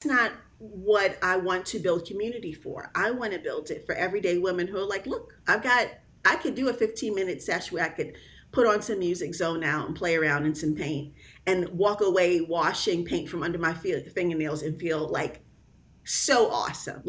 not what I want to build community for. I want to build it for everyday women who are like, look, I could do a 15-minute session where I could put on some music, zone out, and play around in some paint and walk away washing paint from under my fingernails and feel like so awesome.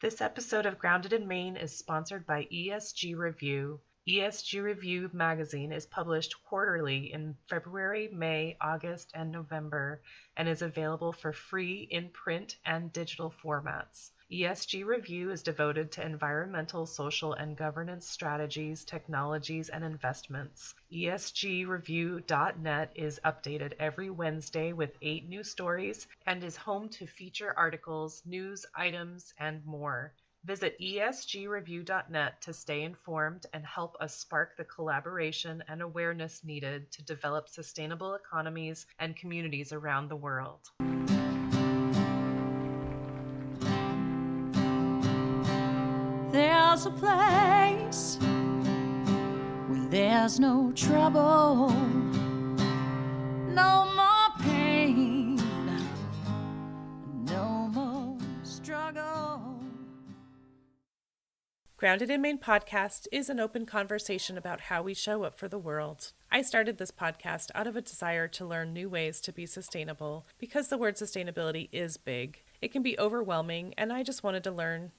This episode of Grounded in Maine is sponsored by ESG Review. ESG Review magazine is published quarterly in February, May, August, and November, and is available for free in print and digital formats. ESG Review is devoted to environmental, social, and governance strategies, technologies, and investments. ESGreview.net is updated every Wednesday with 8 new stories and is home to feature articles, news items, and more. Visit esgreview.net to stay informed and help us spark the collaboration and awareness needed to develop sustainable economies and communities around the world. There's a place where there's no trouble, no more pain, no more struggle. Grounded in Maine podcast is an open conversation about how we show up for the world. I started this podcast out of a desire to learn new ways to be sustainable because the word sustainability is big. It can be overwhelming, and I just wanted to learn,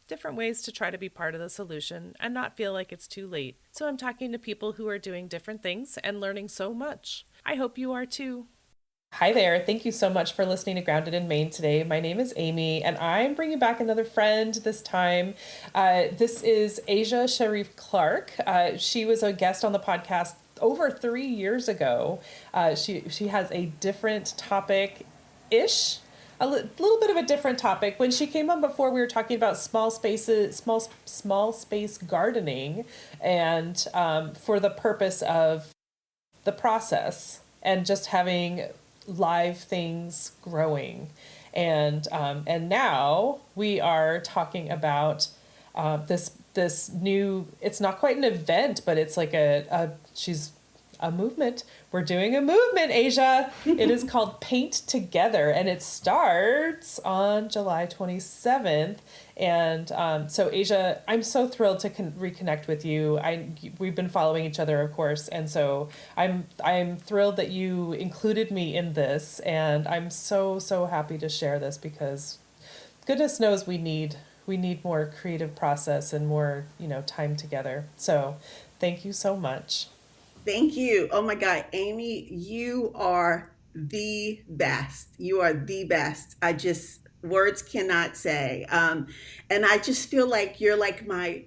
different ways to try to be part of the solution and not feel like it's too late. So I'm talking to people who are doing different things and learning so much. I hope you are too. Hi there. Thank you so much for listening to Grounded in Maine today. My name is Amy, and I'm bringing back another friend this time. This is Asia Sharif Clark. She was a guest on the podcast over 3 years ago. She has a different topic-ish. Little bit of a different topic. When she came on before, we were talking about small space gardening, and for the purpose of the process and just having live things growing. And now we are talking about this new. It's not quite an event, but it's like she's a movement. We're doing a movement, Asia. It is called Paint Together, and it starts on July 27th. And so, Asia, I'm so thrilled to reconnect with you. We've been following each other, of course, and so I'm thrilled that you included me in this, and I'm so happy to share this because goodness knows we need more creative process and more time together. So, thank you so much. Thank you. Oh my God, Amy, you are the best. You are the best. Words cannot say. And I just feel like you're like my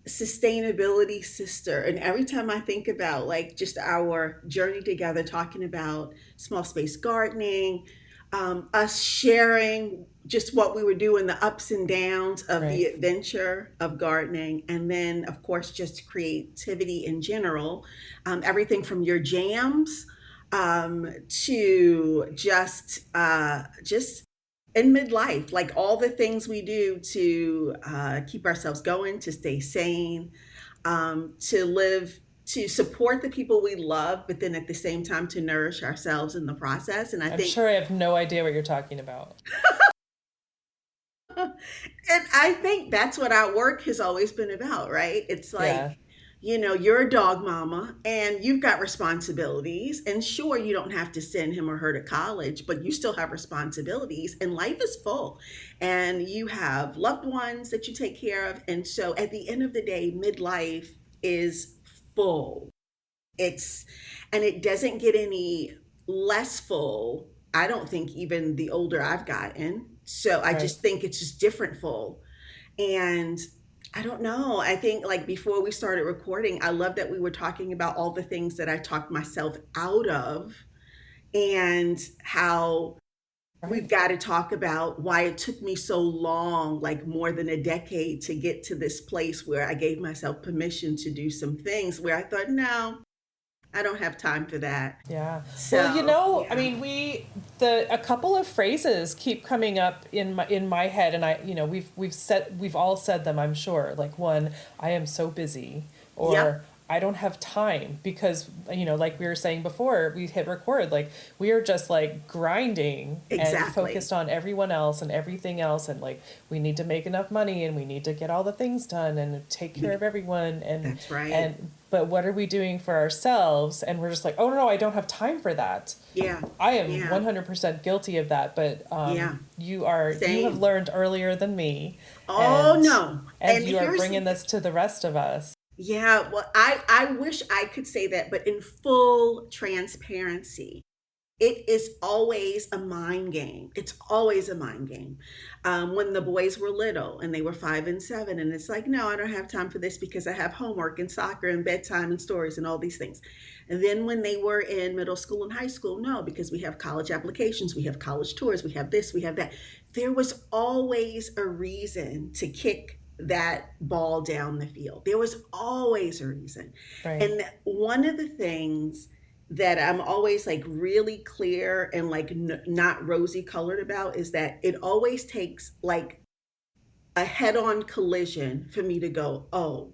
sustainability sister. And every time I think about like just our journey together, talking about small space gardening, us sharing just what we were doing, the ups and downs of the adventure of gardening, and then of course just creativity in general, everything from your jams to just in midlife, like all the things we do to keep ourselves going, to stay sane, to live, to support the people we love, but then at the same time to nourish ourselves in the process. And I'm sure I have no idea what you're talking about. And I think that's what our work has always been about, right? It's like, you're a dog mama and you've got responsibilities. And sure, you don't have to send him or her to college, but you still have responsibilities and life is full. And you have loved ones that you take care of. And so at the end of the day, midlife is full. And it doesn't get any less full, I don't think, even the older I've gotten. So I just think it's just different full. And I don't know. I think like before we started recording, I love that we were talking about all the things that I talked myself out of and how we've got to talk about why it took me so long, like more than a decade, to get to this place where I gave myself permission to do some things where I thought, no, I don't have time for that. Yeah. So, well, I mean, a couple of phrases keep coming up in my head, and we've all said them, I'm sure. Like one, I am so busy, or I don't have time because, like we were saying before we hit record, like we are just like grinding and Exactly. focused on everyone else and everything else. And like, we need to make enough money and we need to get all the things done and take care of everyone. That's right. But what are we doing for ourselves? And we're just like, oh no, I don't have time for that. Yeah. I am Yeah. 100% guilty of that, but Yeah. you have Same. learned earlier than me, Oh and no. And you are here's bringing this to the rest of us. yeah, well, I wish I could say that, but in full transparency, it is always a mind game. It's always a mind game. When the boys were little and they were 5 and 7, and it's like, no, I don't have time for this because I have homework and soccer and bedtime and stories and all these things. And then when they were in middle school and high school, no, because we have college applications, we have college tours, we have this, we have that. There was always a reason to kick that ball down the field. There was always a reason. Right. And one of the things that I'm always like really clear and like not rosy colored about is that it always takes like a head on collision for me to go, oh.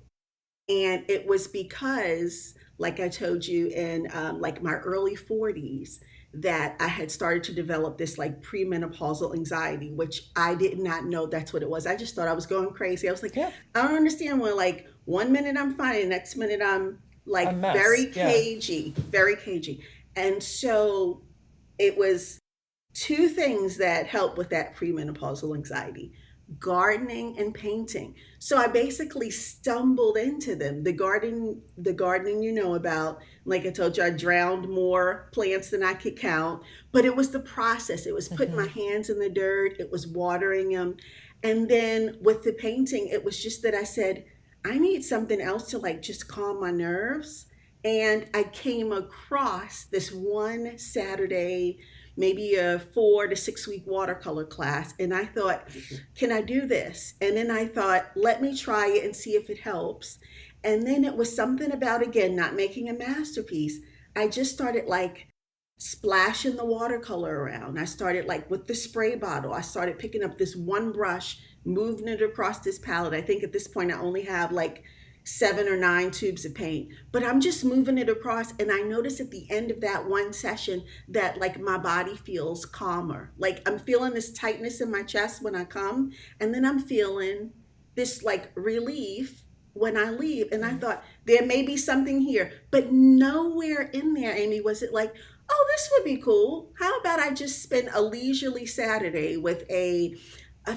And it was because, like I told you, in like my early 40s, that I had started to develop this like premenopausal anxiety, which I did not know that's what it was. I just thought I was going crazy. I was like, Yeah. I don't understand when like 1 minute I'm fine, the next minute I'm A like mess. very Yeah. cagey, very cagey. And so it was two things that helped with that premenopausal anxiety: gardening and painting. So I basically stumbled into them. The gardening you know about, like I told you, I drowned more plants than I could count, but it was the process. It was putting Mm-hmm. my hands in the dirt, it was watering them. And then with the painting, it was just that I said, I need something else to like just calm my nerves. And I came across this one Saturday, maybe a 4 to 6 week watercolor class. And I thought, can I do this? And then I thought, let me try it and see if it helps. And then it was something about, again, not making a masterpiece. I just started like splashing the watercolor around. I started like with the spray bottle. I started picking up this one brush, moving it across this palette. I think at this point I only have like 7 or 9 tubes of paint, but I'm just moving it across. And I noticed at the end of that one session that like my body feels calmer. Like I'm feeling this tightness in my chest when I come, and then I'm feeling this like relief when I leave. And I thought there may be something here, but nowhere in there, Amy, was it like, oh, this would be cool. How about I just spend a leisurely Saturday with a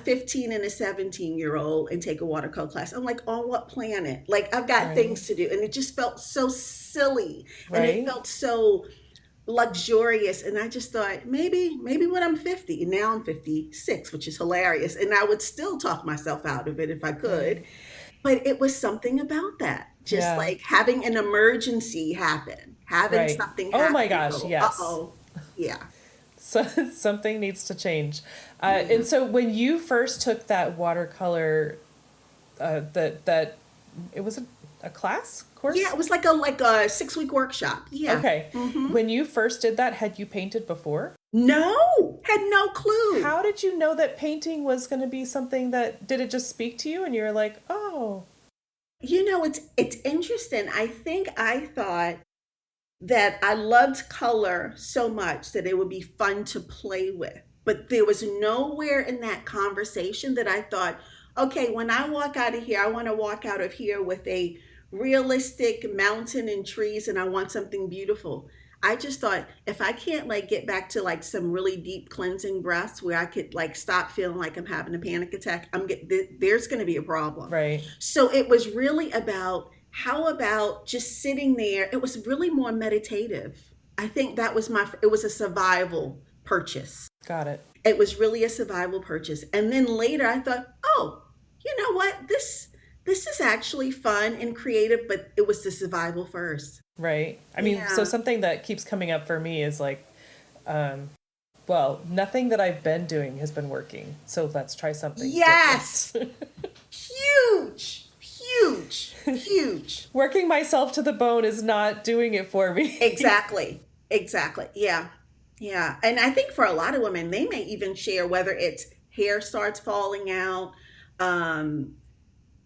15 and a 17-year-old and take a watercolor class? I'm like, on what planet? Like, I've got Right. things to do. And it just felt so silly, and it Right. felt so luxurious. And I just thought, maybe when I'm 50, and now I'm 56, which is hilarious. And I would still talk myself out of it if I could. Right. But it was something about that. Just Yeah. like having an emergency happen, having Right. something Oh my happen. gosh, Go, yes. uh-oh. Yeah. So something needs to change. And so when you first took that watercolor, that it was a class course? Yeah, it was like a 6 week workshop. Yeah. Okay. Hmm. When you first did that, had you painted before? No, had no clue. How did you know that painting was going to be something that, did it just speak to you and you were like, oh, It's interesting. I think I thought that I loved color so much that it would be fun to play with. But there was nowhere in that conversation that I thought, okay, when I walk out of here, I want to walk out of here with a realistic mountain and trees, and I want something beautiful. I just thought, if I can't like get back to like some really deep cleansing breaths where I could like stop feeling like I'm having a panic attack, there's going to be a problem. right, So it was really about, how about just sitting there? It was really more meditative. I think that was it was a survival purchase. got it. It was really a survival purchase. And then later I thought, oh, you know what? This is actually fun and creative, but it was the survival first. Right. I mean, so Yeah. something that keeps coming up for me is like, well, nothing that I've been doing has been working. So let's try something Yes. different. Huge, huge, huge. Working myself to the bone is not doing it for me. Exactly. Exactly. Yeah. Yeah. And I think for a lot of women, they may even share whether it's hair starts falling out, um,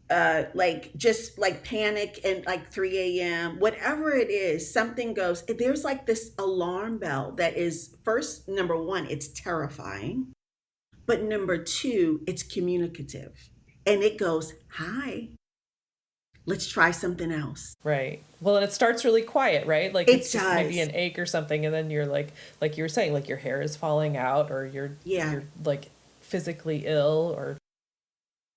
like just like panic and like 3 a.m., whatever it is, something goes, there's like this alarm bell that is first, number one, it's terrifying. But number two, it's communicative. And it goes, hi, let's try something else. Right. Well, and it starts really quiet, right? Like It it's just maybe does. an ache or something, and then you're like you were saying, like your hair is falling out, or Yeah. you're like physically ill, or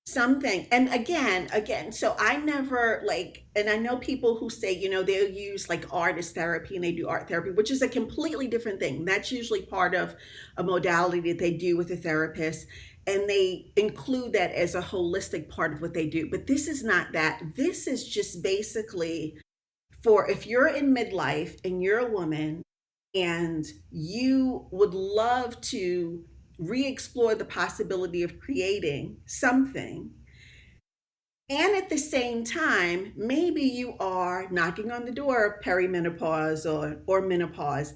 Something. And again, so I never like, and I know people who say, they'll use like artist therapy and they do art therapy, which is a completely different thing. That's usually part of a modality that they do with a therapist. And they include that as a holistic part of what they do. But this is not that. This is just basically for if you're in midlife and you're a woman and you would love to re-explore the possibility of creating something, and at the same time maybe you are knocking on the door of perimenopause or menopause,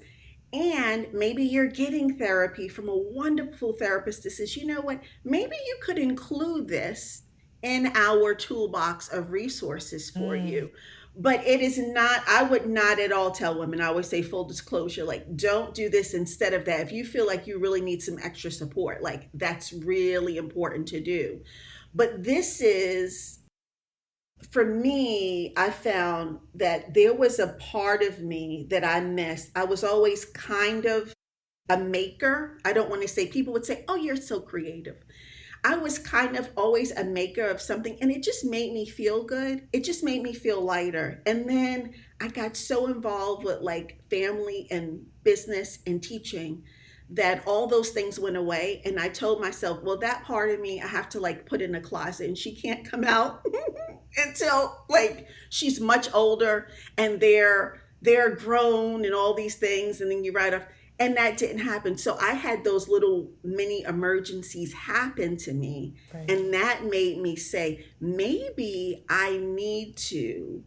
and maybe you're getting therapy from a wonderful therapist that says, you know what, maybe you could include this in our toolbox of resources for mm, you. But it is not, I would not at all tell women, I always say full disclosure, like, don't do this instead of that. If you feel like you really need some extra support, like, that's really important to do. But this is, for me, I found that there was a part of me that I missed. I was always kind of a maker. I don't want to say, people would say, oh, you're so creative. I was kind of always a maker of something, and it just made me feel good. It just made me feel lighter. And then I got so involved with like family and business and teaching that all those things went away. And I told myself, well, that part of me, I have to like put in a closet and she can't come out until like she's much older and they're grown and all these things. And then you write off, and that didn't happen. So I had those little mini emergencies happen to me, right. and that made me say, maybe I need to,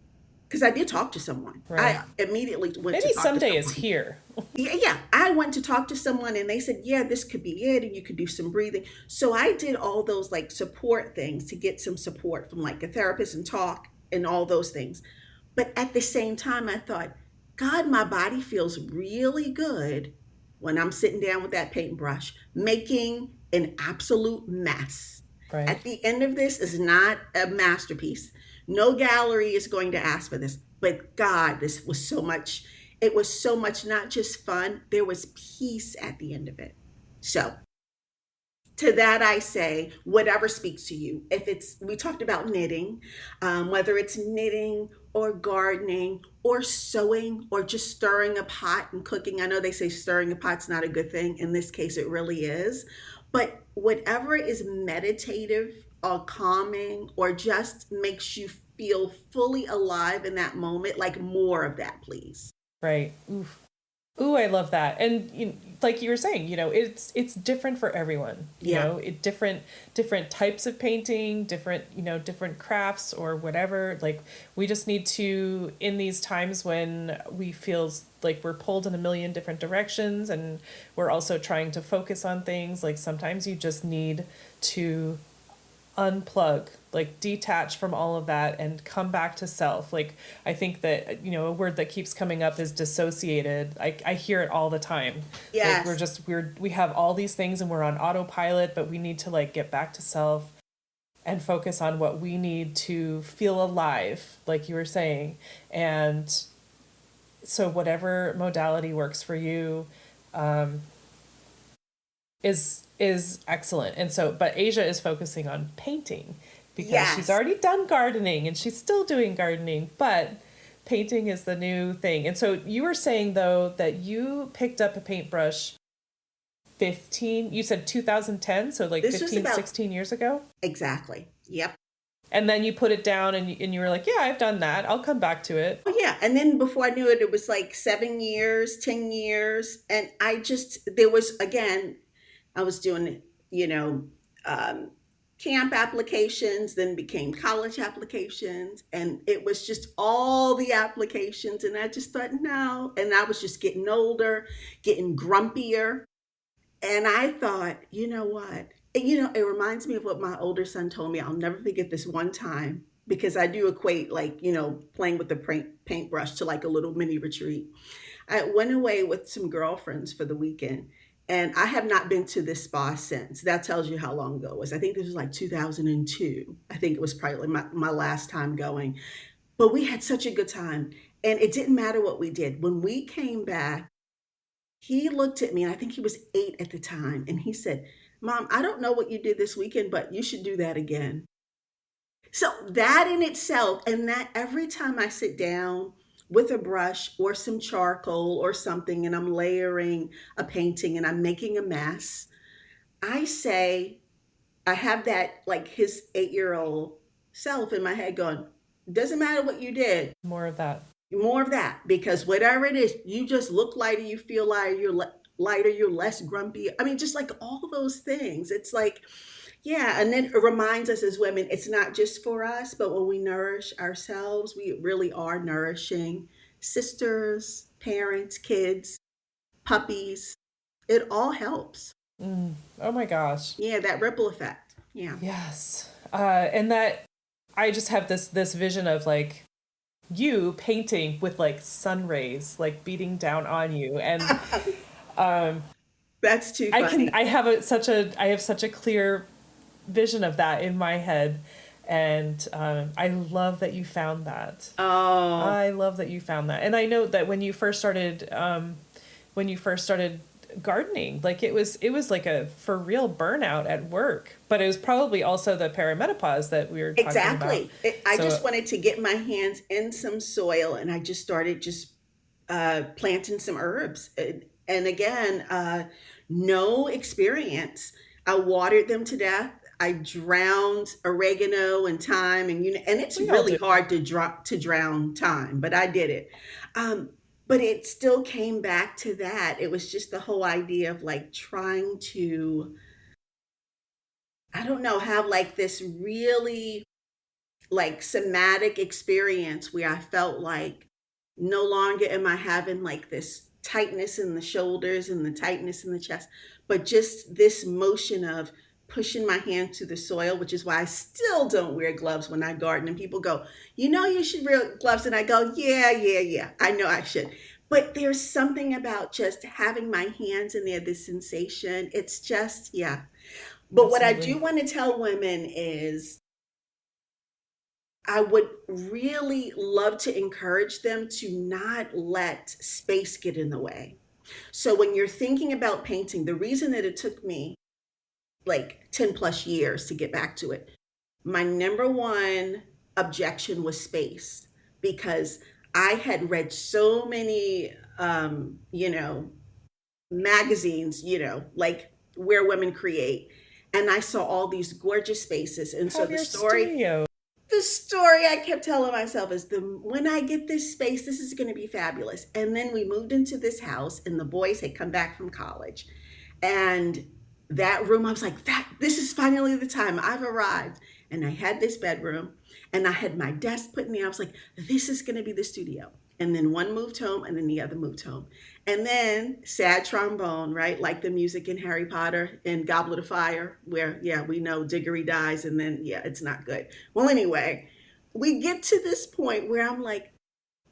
because I did talk to someone. Right. I immediately went to Maybe talk to someday is someone. here. Yeah, I went to talk to someone and they said, yeah, this could be it, and you could do some breathing. So I did all those like support things to get some support from like a therapist and talk and all those things. But at the same time, I thought, God, my body feels really good when I'm sitting down with that paintbrush, making an absolute mess. Right. At the end of this is not a masterpiece. No gallery is going to ask for this. But God, this was so much, it was so much not just fun, there was peace at the end of it. So to that I say, whatever speaks to you. If it's, we talked about knitting, whether it's knitting or gardening or sewing or just stirring a pot and cooking. I know they say stirring a pot's not a good thing. In this case, it really is. But whatever is meditative or calming or just makes you feel fully alive in that moment, like more of that, please. Right. Oof. Ooh, I love that. And like you were saying, it's different for everyone. Yeah. Different types of painting, different crafts or whatever. Like we just need to, in these times when we feel like we're pulled in a million different directions, and we're also trying to focus on things. Like sometimes you just need to unplug, like detach from all of that and come back to self. Like I think that a word that keeps coming up is dissociated. I hear it all the time. Like Yes. we have all these things and we're on autopilot, but we need to like get back to self and focus on what we need to feel alive, like you were saying. And so whatever modality works for you, is excellent. And so, but Asia is focusing on painting because she's Yes. already done gardening and she's still doing gardening, but painting is the new thing. And so you were saying though that you picked up a paintbrush 15, you said 2010, so like This was 15, about 16 years ago. exactly. Yep. And then you put it down and you were like, yeah, I've done that. I'll come back to it. Oh, yeah. And then before I knew it, it was like 7 years, 10 years. And there was, again, I was doing, camp applications, then became college applications. And it was just all the applications. And I just thought, no. And I was just getting older, getting grumpier. And I thought, you know what? It reminds me of what my older son told me. I'll never forget this one time because I do equate like, playing with the paintbrush to like a little mini retreat. I went away with some girlfriends for the weekend, and I have not been to this spa since. That tells you how long ago it was. I think this was like 2002. I think it was probably my last time going. But we had such a good time. And it didn't matter what we did. When we came back, he looked at me, and I think he was 8 at the time, and he said, Mom, I don't know what you did this weekend, but you should do that again. So that in itself, and that every time I sit down with a brush or some charcoal or something, and I'm layering a painting and I'm making a mess, I say, I have that like his 8-year-old self in my head going, doesn't matter what you did, More of that. more of that, because whatever it is, you just look lighter, you feel lighter, lighter, you're less grumpy. I mean, just like all those things. It's like, yeah. And then it reminds us as women, it's not just for us, but when we nourish ourselves, we really are nourishing sisters, parents, kids, puppies. It all helps. Oh my gosh. Yeah, that ripple effect. Yeah. Yes. And that I just have this vision of like you painting with like sun rays like beating down on you, and That's too funny. I have such a clear vision of that in my head, and I love that you found that. Oh, I love that you found that, and I know that when you first started gardening, like it was like a for real burnout at work, but it was probably also the perimenopause that we were talking exactly. about. I So just wanted to get my hands in some soil, and I just started planting some herbs. And again, no experience. I watered them to death. I drowned oregano and thyme, and it's we all really do. hard to drown thyme, but I did it. Um, but it still came back to that. It was just the whole idea of like trying to, I don't know, have like this really like somatic experience where I felt like no longer am I having like this tightness in the shoulders and the tightness in the chest, but just this motion of pushing my hand to the soil, which is why I still don't wear gloves when I garden. And people go, you should wear gloves. And I go, yeah, yeah, yeah, I know I should. But there's something about just having my hands in there, this sensation. It's just, yeah. But what I do Absolutely. want to tell women is I would really love to encourage them to not let space get in the way. So when you're thinking about painting, the reason that it took me like 10 plus years to get back to it, my number one objection was space, because I had read so many, magazines, like where women create. And I saw all these gorgeous spaces. And so Have your studio. the story I kept telling myself is when I get this space, this is going to be fabulous. And then we moved into this house, and the boys had come back from college, and that room, I was like, this is finally the time I've arrived. And I had this bedroom, and I had my desk put in there. I was like, this is going to be the studio. And then one moved home, and then the other moved home. And then sad trombone, right? Like the music in Harry Potter and Goblet of Fire, where, yeah, we know Diggory dies, and then, yeah, it's not good. Well, anyway, we get to this point where I'm like,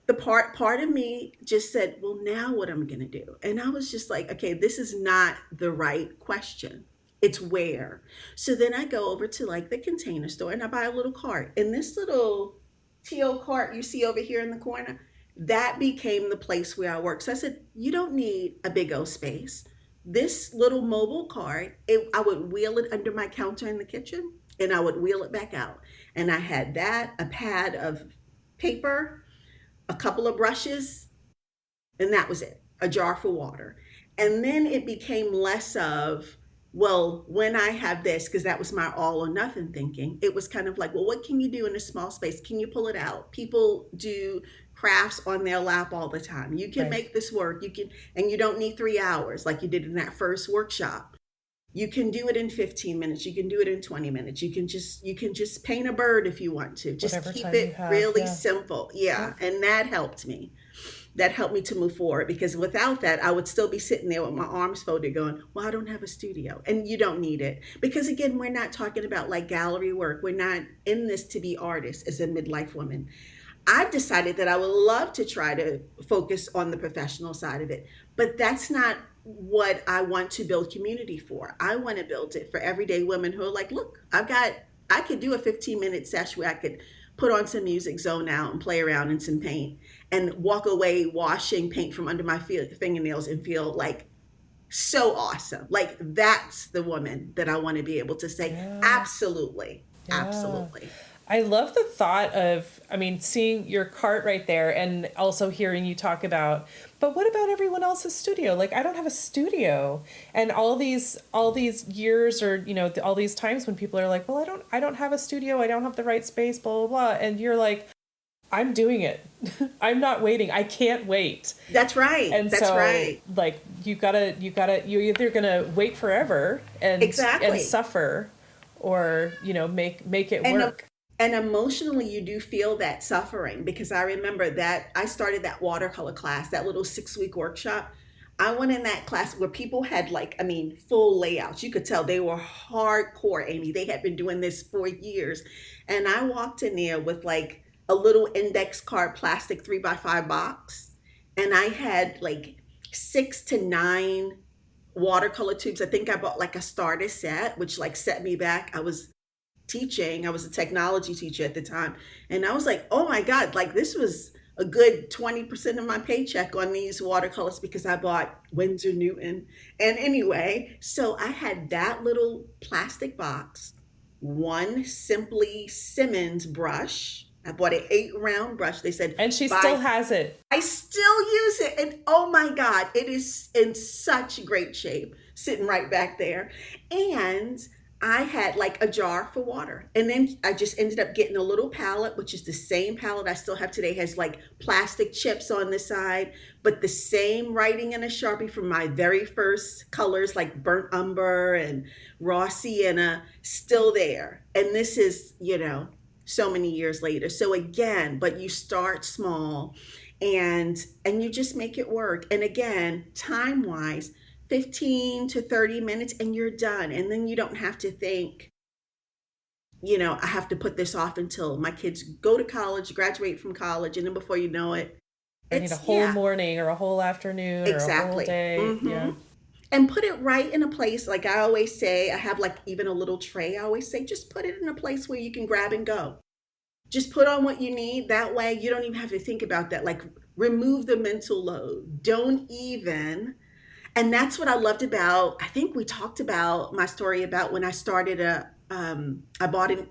the part of me just said, well, now what am I going to do? And I was just like, okay, this is not the right question. It's where. So then I go over to like the Container Store, and I buy a little cart. And this little teal cart you see over here in the corner, that became the place where I work. So I said, you don't need a big old space. This little mobile cart, I would wheel it under my counter in the kitchen, and I would wheel it back out. And I had that, a pad of paper, a couple of brushes, and that was it, a jar for water. And then it became less of, well, when I have this, because that was my all or nothing thinking, it was kind of like, well, what can you do in a small space? Can you pull it out? People do crafts on their lap all the time. You can Right. make this work. And you don't need 3 hours like you did in that first workshop. You can do it in 15 minutes. You can do it in 20 minutes. You can just paint a bird if you want to. Just Whatever keep time you it have. really Yeah. simple. Yeah. Yeah. And that helped me. that helped me to move forward, because without that I would still be sitting there with my arms folded going, well, I don't have a studio. And you don't need it, because again, we're not talking about like gallery work. We're not in this to be artists. As a midlife woman, I've decided that I would love to try to focus on the professional side of it, but that's not what I want to build community for. I want to build it for everyday women who are like, look, I could do a 15-minute session where I could put on some music, zone out, and play around in some paint, and walk away washing paint from under my fingernails and feel like so awesome. Like, that's the woman that I want to be able to say, Yeah. absolutely, Yeah. absolutely. I love the thought of, I mean, seeing your cart right there and also hearing you talk about, but what about everyone else's studio? Like, I don't have a studio. And all these years, or, you know, all these times when people are like, well, I don't have a studio. I don't have the right space, blah, blah, blah. And you're like, I'm doing it. I'm not waiting. I can't wait. That's right. And that's so, right. like, you're either going to wait forever and Exactly. suffer, or, you know, make it work. And emotionally, you do feel that suffering, because I remember that I started that watercolor class, that little 6-week workshop. I went in that class where people had, like, I mean, full layouts. You could tell they were hardcore, Amy. They had been doing this for years. And I walked in there with like a little index card plastic 3x5 box. And I had like 6 to 9 watercolor tubes. I think I bought like a starter set, which like set me back. I was a technology teacher at the time, and I was like, oh my god, like this was a good 20% of my paycheck on these watercolors, because I bought Winsor Newton. And anyway, so I had that little plastic box, one Simply Simmons brush. I bought an 8-round brush. They said, and she still has it. I still use it, and oh my god, it is in such great shape, sitting right back there. And I had like a jar for water. And then I just ended up getting a little palette, which is the same palette I still have today, has like plastic chips on the side, but the same writing and a Sharpie from my very first colors, like burnt umber and raw sienna, still there. And this is, you know, so many years later. So again, but you start small, and you just make it work. And again, time wise, 15 to 30 minutes and you're done. And then you don't have to think, you know, I have to put this off until my kids go to college, graduate from college. And then before you know it, I need a whole morning or a whole afternoon or a whole day. Mm-hmm. Yeah. And put it right in a place. Like I always say, I have like even a little tray. I always say, just put it in a place where you can grab and go. Just put on what you need. That way you don't even have to think about that. Like, remove the mental load. Don't even. And that's what I loved about, I think we talked about my story about when I started I bought an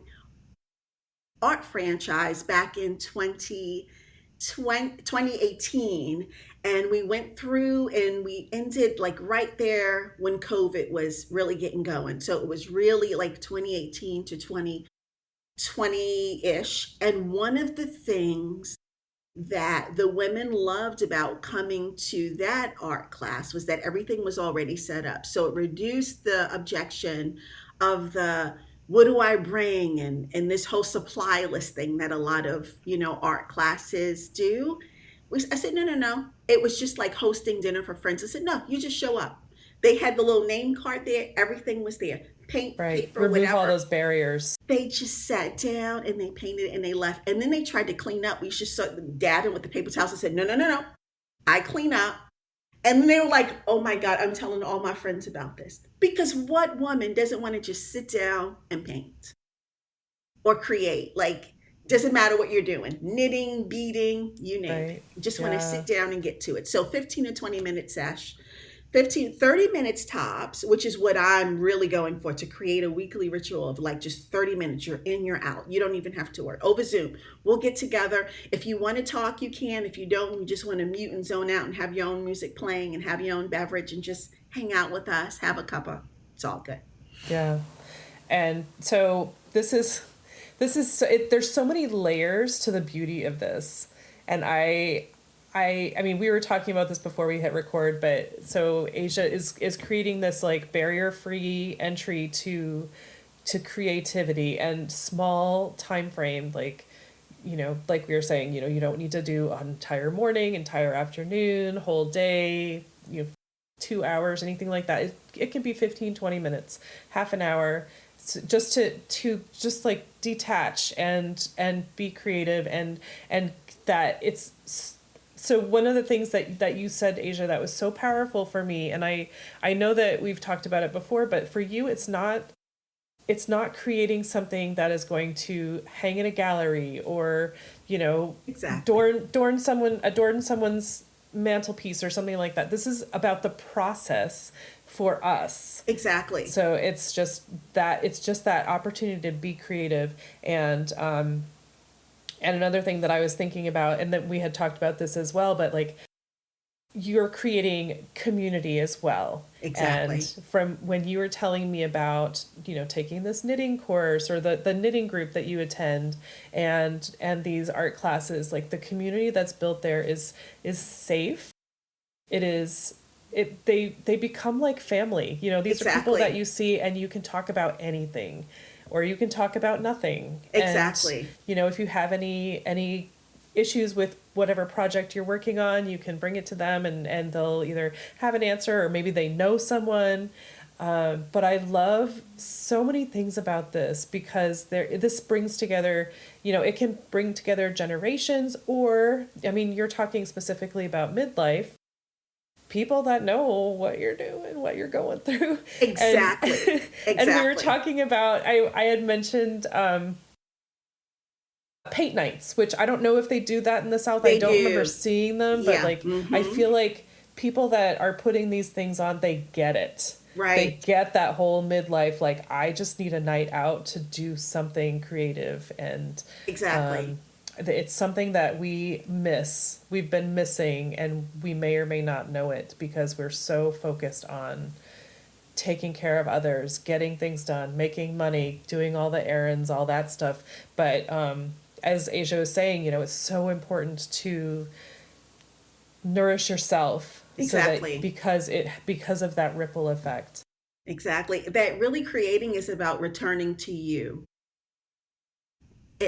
art franchise back in 2018. And we went through and we ended like right there when COVID was really getting going. So it was really like 2018 to 2020-ish. And one of the things that the women loved about coming to that art class was that everything was already set up. So it reduced the objection of the, what do I bring? And this whole supply list thing that a lot of, you know, art classes do. I said, no. It was just like hosting dinner for friends. I said, no, you just show up. They had the little name card there. Everything was there. Paint, right. paper, remove whatever. All those barriers. They just sat down and they painted and they left. And then they tried to clean up. We just saw them dabbing with the paper towels. I said, no. I clean up. And they were like, oh my God, I'm telling all my friends about this. Because what woman doesn't want to just sit down and paint or create? Like, doesn't matter what you're doing. Knitting, beading, you name it. You just want to sit down and get to it. So 15 to 20 minute sesh. 30 minutes tops, which is what I'm really going for, to create a weekly ritual of like just 30 minutes. You're in, you're out. You don't even have to work. Over Zoom, we'll get together. If you want to talk, you can. If you don't, you just want to mute and zone out and have your own music playing and have your own beverage and just hang out with us, have a cuppa. It's all good. Yeah. And so there's so many layers to the beauty of this. And I mean, we were talking about this before we hit record, but so Asia is creating this like barrier-free entry to creativity and small time frame. Like, like we were saying, you don't need to do an entire morning, entire afternoon, whole day, 2 hours, anything like that. It can be 15, 20 minutes, half an hour, just to just like detach and be creative, and that it's so one of the things that you said, Asia, that was so powerful for me, and I know that we've talked about it before, but for you, it's not creating something that is going to hang in a gallery or, Exactly. adorn someone's mantelpiece or something like that. This is about the process for us. Exactly. So it's just that opportunity to be creative. And another thing that I was thinking about, and that we had talked about this as well, but like, you're creating community as well. Exactly. And from when you were telling me about, taking this knitting course or the knitting group that you attend, and these art classes, like the community that's built there is safe. It is they become like family. These are people that Exactly. you see and you can talk about anything, or you can talk about nothing. And Exactly. if you have any issues with whatever project you're working on, you can bring it to them, and they'll either have an answer or maybe they know someone. But I love so many things about this because this brings together, it can bring together generations, or, I mean, you're talking specifically about midlife, people that know what you're doing, what you're going through. And Exactly. and we were Exactly. talking about, I had mentioned paint nights, which I don't know if they do that in the South. I They don't remember do. seeing them, but Yeah. like, I Mm-hmm. feel like people that are putting these things on, they get it. They Right. get that whole midlife, like, I just need a night out to do something creative. And Exactly. um, it's something that we've been missing, and we may or may not know it because we're so focused on taking care of others, getting things done, making money, doing all the errands, all that stuff. But as Asia was saying, it's so important to nourish yourself, so that Exactly. because of that ripple effect. Exactly. That really creating is about returning to you.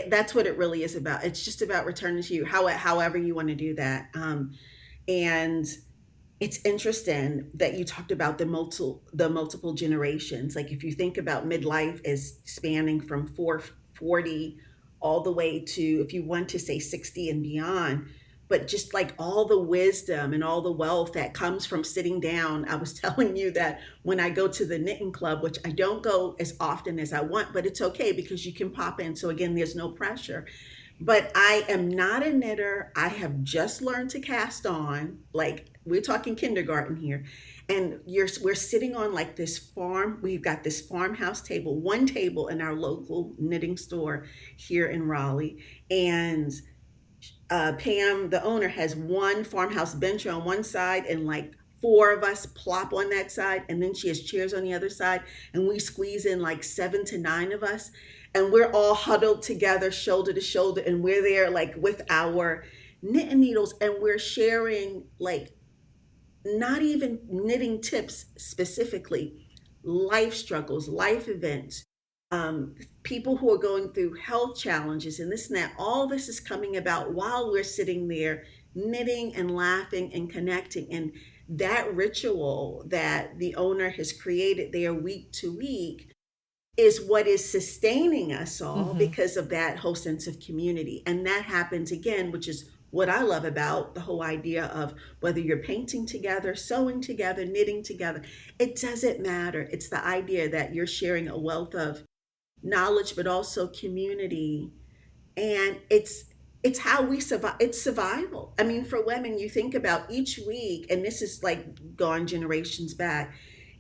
That's what it really is about. It's just about returning to you, however you want to do that. And it's interesting that you talked about the multiple generations. Like if you think about midlife as spanning from 440 all the way to, if you want to say 60 and beyond, but just like all the wisdom and all the wealth that comes from sitting down. I was telling you that when I go to the knitting club, which I don't go as often as I want, but it's okay because you can pop in. So again, there's no pressure. But I am not a knitter. I have just learned to cast on. Like we're talking kindergarten here. And we're sitting on like this farm. We've got this farmhouse table, one table in our local knitting store here in Raleigh. And Pam, the owner, has one farmhouse bench on one side, and like four of us plop on that side, and then she has chairs on the other side, and we squeeze in like 7 to 9 of us, and we're all huddled together, shoulder to shoulder, and we're there like with our knitting needles, and we're sharing like not even knitting tips specifically, life struggles, life events, um, people who are going through health challenges, and this and that. All this is coming about while we're sitting there knitting and laughing and connecting. And that ritual that the owner has created there week to week is what is sustaining us all Mm-hmm. because of that whole sense of community. And that happens again, which is what I love about the whole idea of whether you're painting together, sewing together, knitting together, it doesn't matter. It's the idea that you're sharing a wealth of knowledge, but also community. And it's how we survive. It's survival. I mean, for women, you think about each week, and this is like gone generations back,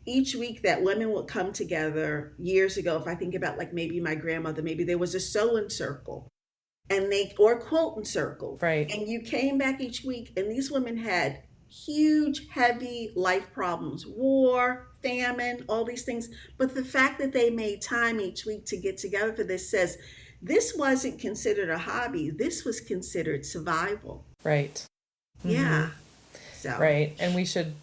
each week that women would come together years ago. If I think about like maybe my grandmother, maybe there was a sewing circle, and they, or quilting circle, Right. and you came back each week, and these women had huge heavy life problems, war, famine, all these things. But the fact that they made time each week to get together for this says this wasn't considered a hobby, this was considered survival. Right. Mm-hmm. Yeah. So Right. And we should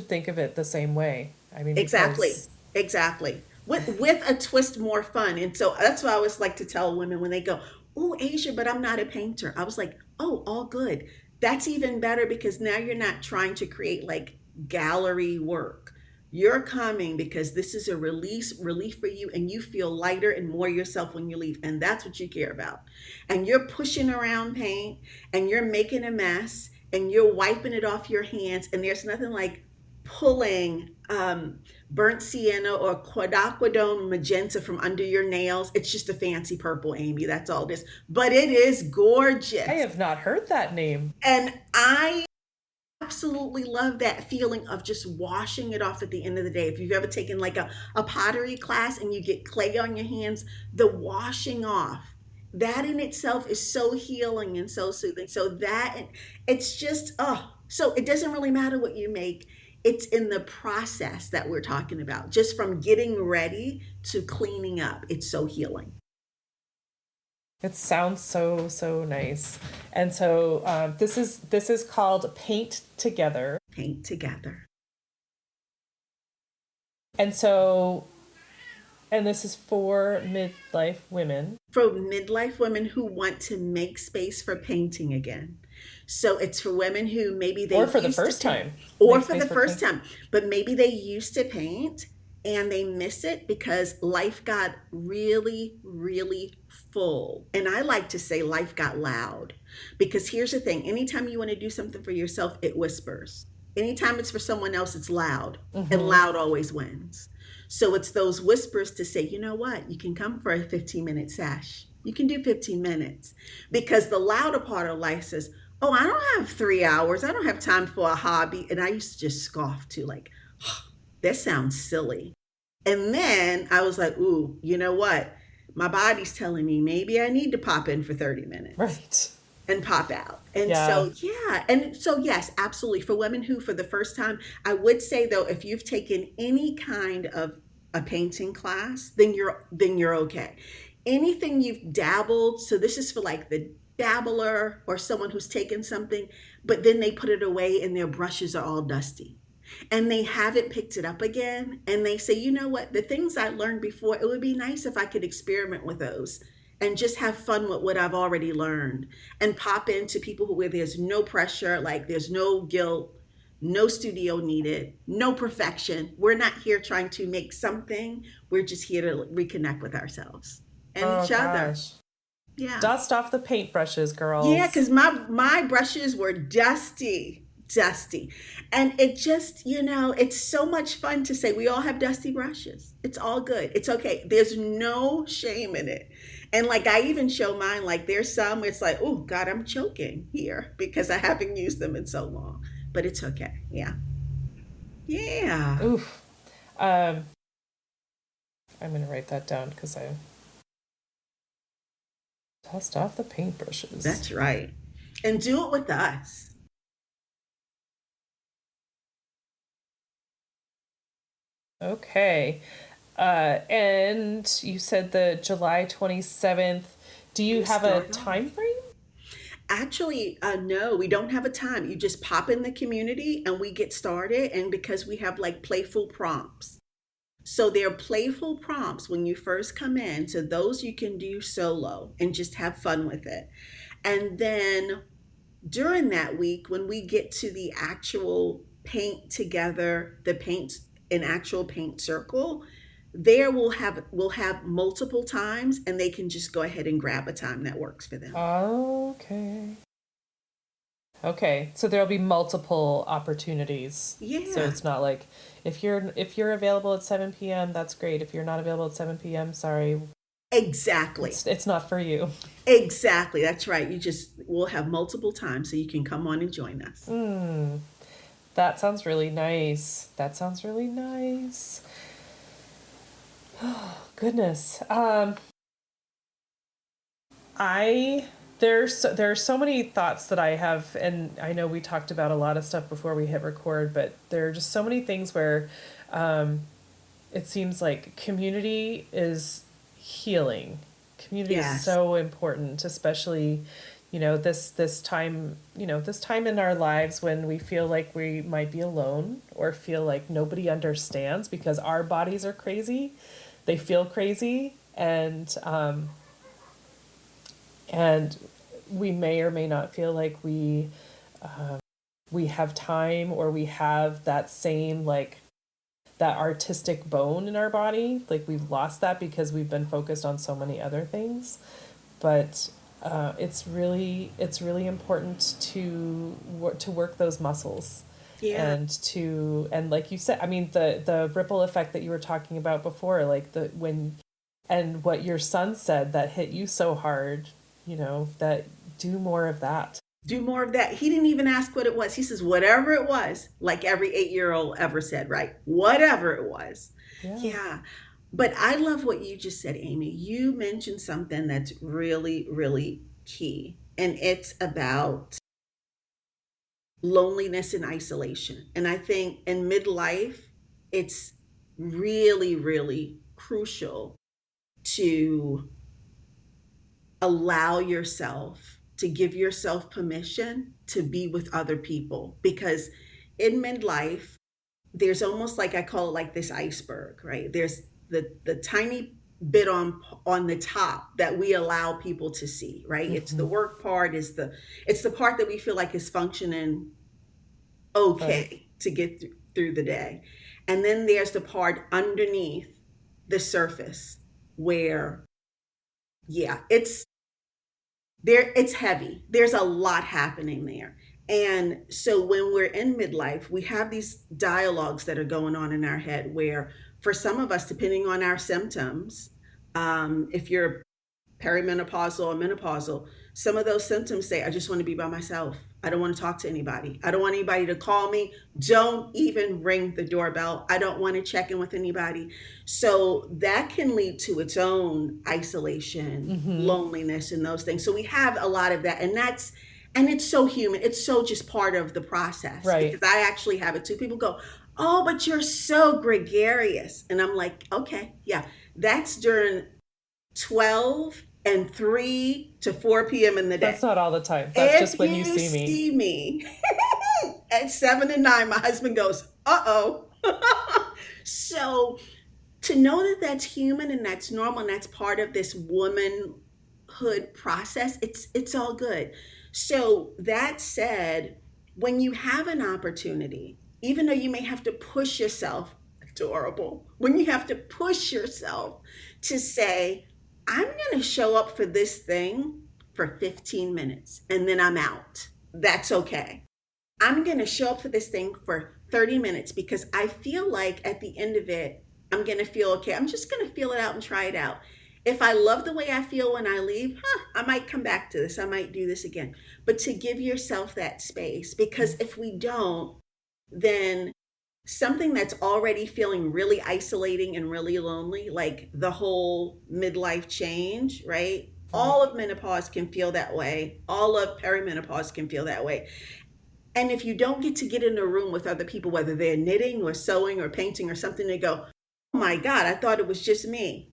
think of it the same way. I mean, exactly. because Exactly. With a twist more fun. And so that's why I always like to tell women when they go, oh, Asia, but I'm not a painter. I was like, oh, all good. That's even better because now you're not trying to create like gallery work. You're coming because this is a relief for you, and you feel lighter and more yourself when you leave. And that's what you care about. And you're pushing around paint and you're making a mess and you're wiping it off your hands. And there's nothing like pulling burnt sienna or quinacridone magenta from under your nails. It's just a fancy purple, Amy. That's all it is. But it is I gorgeous. have not heard that name. And I absolutely love that feeling of just washing it off at the end of the day. If you've ever taken like a pottery class and you get clay on your hands, the washing off, that in itself is so healing and so soothing. So that it's just, oh, so it doesn't really matter what you make. It's in the process that we're talking about, just from getting ready to cleaning up. It's so healing. It sounds so nice. And so this is called Paint Together. Paint together. And so, and this is for midlife women. For midlife women who want to make space for painting again. So it's for women who maybe they Or for the used to first paint- time. or Make for the space for first paint. time, but maybe they used to paint and they miss it because life got really full. And I like to say life got loud, because here's the thing: anytime you want to do something for yourself, it whispers. Anytime it's for someone else, it's loud, and loud always wins. So it's those whispers to say, you know what, you can come for a 15-minute sesh. You can do 15 minutes, because the louder part of life says, oh, I don't have 3 hours. I don't have time for a hobby. And I used to just scoff too, like, oh, that sounds silly. And then I was like, ooh, you know what? My body's telling me maybe I need to pop in for 30 minutes. Right. And pop out. And Yeah. so, yeah. And so, yes, absolutely. For women who, for the first time, I would say though, if you've taken any kind of a painting class, then you're okay. Anything you've dabbled, so this is for like the dabbler or someone who's taken something, but then they put it away and their brushes are all dusty. And they haven't picked it up again. And they say, you know what, the things I learned before, it would be nice if I could experiment with those and just have fun with what I've already learned, and pop into people where there's no pressure, like there's no guilt, no studio needed, no perfection. We're not here trying to make something. We're just here to reconnect with ourselves and each other. Yeah. Dust off the paintbrushes, girls. Yeah, because my brushes were dusty. And it just, it's so much fun to say we all have dusty brushes. It's all good. It's okay. There's no shame in it. And like I even show mine, like there's some where it's like, oh God, I'm choking here because I haven't used them in so long. But it's okay. Yeah. Yeah. Oof. I'm going to write that down because I dust off the paintbrushes. That's right. And do it with us. Okay. And you said the July 27th. Do you have a time frame? Actually, no, we don't have a time. You just pop in the community and we get started. And because we have like playful prompts. So they're playful prompts when you first come in. So those you can do solo and just have fun with it. And then during that week, when we get to the actual paint together, the paint an actual paint circle, there we'll have multiple times, and they can just go ahead and grab a time that works for them. Okay, so there'll be multiple opportunities. Yeah. So it's not like if you're available at 7 p.m., that's great. If you're not available at 7 p.m., sorry. Exactly. It's not for you. Exactly. That's right. We'll have multiple times so you can come on and join us. That sounds really nice. Oh, goodness. There's so many thoughts that I have, and I know we talked about a lot of stuff before we hit record, but there are just so many things where it seems like community is healing. Community is so important, especially this time in our lives when we feel like we might be alone or feel like nobody understands because our bodies are crazy. They feel crazy. And And we may or may not feel like we have time, or we have that same, like, that artistic bone in our body. Like, we've lost that because we've been focused on so many other things. But it's really important to work those muscles. Yeah. And like you said, I mean, the ripple effect that you were talking about before, like the when and what your son said that hit you so hard, that do more of that. Do more of that. He didn't even ask what it was. He says, whatever it was, like every 8-year-old ever said, right? Whatever it was. Yeah. Yeah. But I love what you just said, Amy. You mentioned something that's really, really key, and it's about loneliness and isolation. And I think in midlife, it's really, really crucial to allow yourself to give yourself permission to be with other people, because in midlife there's almost, like, I call it, like, this iceberg, right? There's the tiny bit on the top that we allow people to see, right? It's the Mm-hmm. work part, is the part that we feel like is functioning Right. okay to get through the day. And then there's the part underneath the surface where, yeah, it's heavy. There's a lot happening there. And so when we're in midlife, we have these dialogues that are going on in our head where, for some of us, depending on our symptoms, if you're perimenopausal or menopausal, some of those symptoms say, I just want to be by myself. I don't want to talk to anybody. I don't want anybody to call me. Don't even ring the doorbell. I don't want to check in with anybody. So that can lead to its own isolation, Mm-hmm. loneliness, and those things. So we have a lot of that. And it's so human. It's so just part of the process, because Right. I actually have it too. People go, oh, but you're so gregarious. And I'm like, okay, yeah, that's during 12 and 3 to 4 p.m. in the That's day. not all the time. That's If just when you you see me. see me at 7 and 9, my husband goes, uh-oh. So to know that that's human and that's normal and that's part of this womanhood process, it's all good. So that said, when you have an opportunity, even though you may have to push yourself, adorable, when you have to push yourself to say, I'm going to show up for this thing for 15 minutes and then I'm out. That's okay. I'm going to show up for this thing for 30 minutes because I feel like at the end of it, I'm going to feel okay. I'm just going to feel it out and try it out. If I love the way I feel when I leave, I might come back to this. I might do this again. But to give yourself that space, because if we don't, then something that's already feeling really isolating and really lonely, like the whole midlife change, right? Right. All of menopause can feel that way. All of perimenopause can feel that way. And if you don't get to get in a room with other people, whether they're knitting or sewing or painting or something, they go, oh my God, I thought it was just me.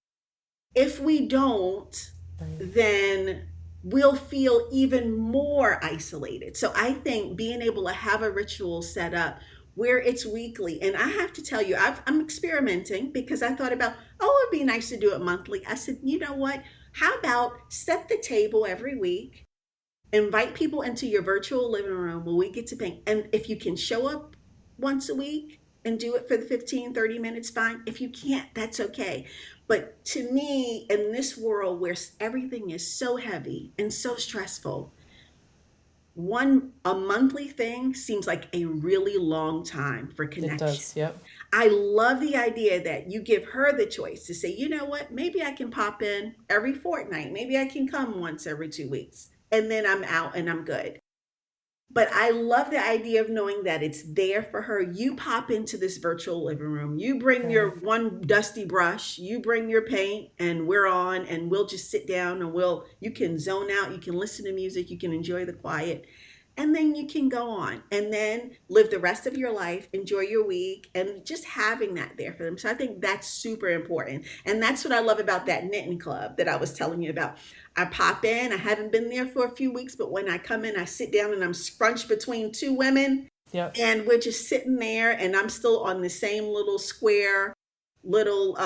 If we don't, Right. then we'll feel even more isolated. So I think being able to have a ritual set up where it's weekly, and I have to tell you, I'm experimenting because I thought about, oh, it'd be nice to do it monthly. I said, you know what? How about set the table every week? Invite people into your virtual living room where we get to paint. And if you can show up once a week and do it for the 15-30 minutes, fine. If you can't, that's okay. But to me, in this world where everything is so heavy and so stressful, a monthly thing seems like a really long time for It connection. does. Yep. I love the idea that you give her the choice to say, you know what, maybe I can pop in every fortnight. Maybe I can come once every 2 weeks. And then I'm out and I'm good. But I love the idea of knowing that it's there for her. You pop into this virtual living room, you bring Right. your one dusty brush, you bring your paint, and we're on, and we'll just sit down and you can zone out, you can listen to music, you can enjoy the quiet, and then you can go on and then live the rest of your life, enjoy your week, and just having that there for them. So I think that's super important. And that's what I love about that knitting club that I was telling you about. I pop in, I haven't been there for a few weeks, but when I come in, I sit down and I'm scrunched between two women, Yep. and we're just sitting there, and I'm still on the same little square, little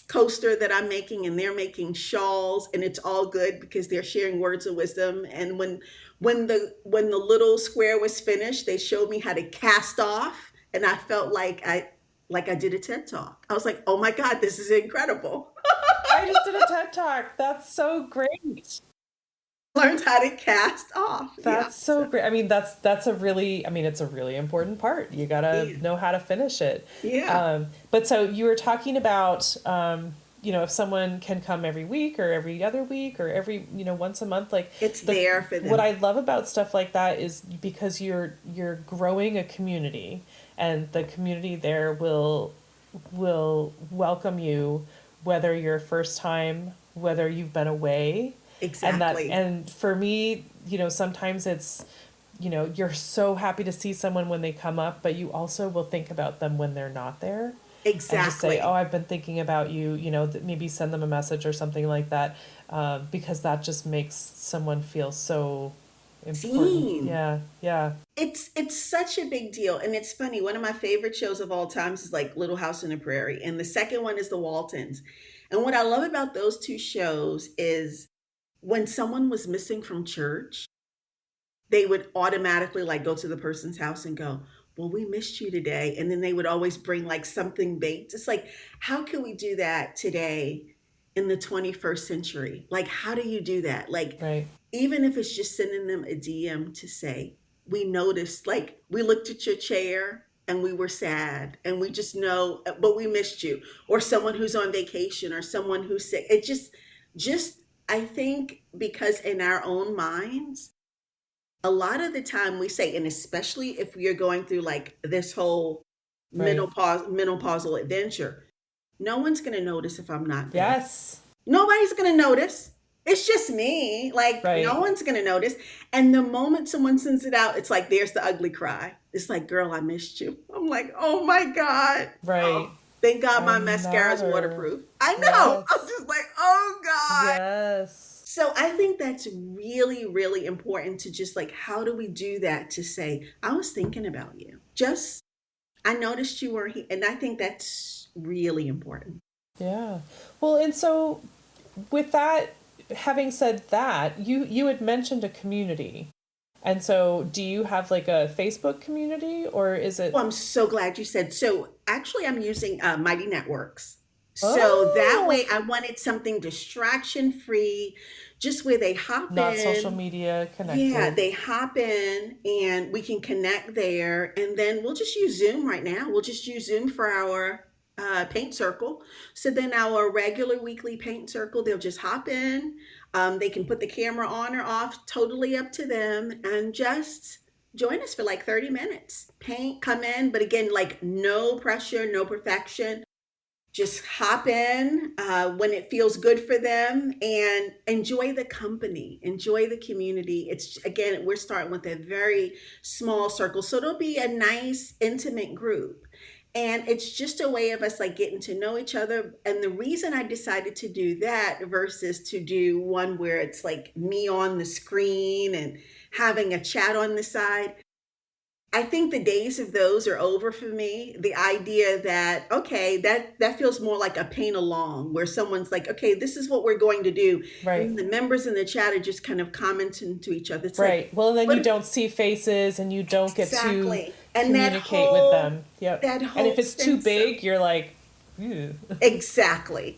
coaster that I'm making, and they're making shawls, and it's all good because they're sharing words of wisdom. And when the little square was finished, they showed me how to cast off, and I felt like I did a TED talk. I was like, oh my God, this is incredible. I just did a TED talk. That's so great. Learned how to cast off. Yeah. That's so great. I mean, that's a really, I mean, it's a really important part. You gotta Yeah. know how to finish it. Yeah. But so you were talking about, if someone can come every week or every other week or every, once a month, like It's there for them. what I love about stuff like that is because you're growing a community, and the community there will welcome you, whether you're first time, whether you've been away. Exactly. And for me, sometimes it's, you're so happy to see someone when they come up, but you also will think about them when they're not there. Exactly. And just say, oh, I've been thinking about you, maybe send them a message or something like that, because that just makes someone feel so important. Seen. Yeah, yeah. It's such a big deal. And it's funny, one of my favorite shows of all times is like Little House on the Prairie. And the second one is The Waltons. And what I love about those two shows is when someone was missing from church, they would automatically like go to the person's house and go, well, we missed you today. And then they would always bring like something baked. It's like, how can we do that today in the 21st century? Like, how do you do that? Like, Right. even if it's just sending them a DM to say, we noticed, like, we looked at your chair and we were sad and we just know, but we missed you. Or someone who's on vacation or someone who's sick. It just, I think because in our own minds, a lot of the time we say, and especially if you're going through like this whole Right. menopausal adventure, no one's going to notice if I'm not there. Yes. Nobody's going to notice. It's just me. Like, Right. no one's going to notice. And the moment someone sends it out, it's like, there's the ugly cry. It's like, girl, I missed you. I'm like, oh my God. Right. Oh, thank God my mascara is Another. waterproof. I know. Yes. I'm just like, oh God. Yes. So I think that's really, really important to just like, how do we do that to say, I was thinking about you. Just, I noticed you were here. And I think that's really important. Yeah. Well, and so with that, having said that, you had mentioned a community. And so do you have like a Facebook community, or is it? Well, I'm so glad you said. So actually I'm using Mighty Networks. So Oh. that way I wanted something distraction free, just where they hop Not in. social media connected. Yeah, they hop in and we can connect there. And then we'll just use Zoom right now. We'll just use Zoom for our paint circle. So then our regular weekly paint circle, they'll just hop in. They can put the camera on or off, totally up to them, and just join us for like 30 minutes. Paint, come in, but again, like no pressure, no perfection. Just hop in when it feels good for them and enjoy the company, enjoy the community. It's again, we're starting with a very small circle. So it'll be a nice, intimate group. And it's just a way of us like getting to know each other. And the reason I decided to do that versus to do one where it's like me on the screen and having a chat on the side, I think the days of those are over for me. The idea that, okay, that feels more like a paint along where someone's like, okay, this is what we're going to do. Right. And the members in the chat are just kind of commenting to each other. It's Right. like, Well, then what you if- don't see faces and you don't get Exactly. to And that communicate whole- with them. Yep. that And whole if it's too sense of- big, you're like, ew. Exactly.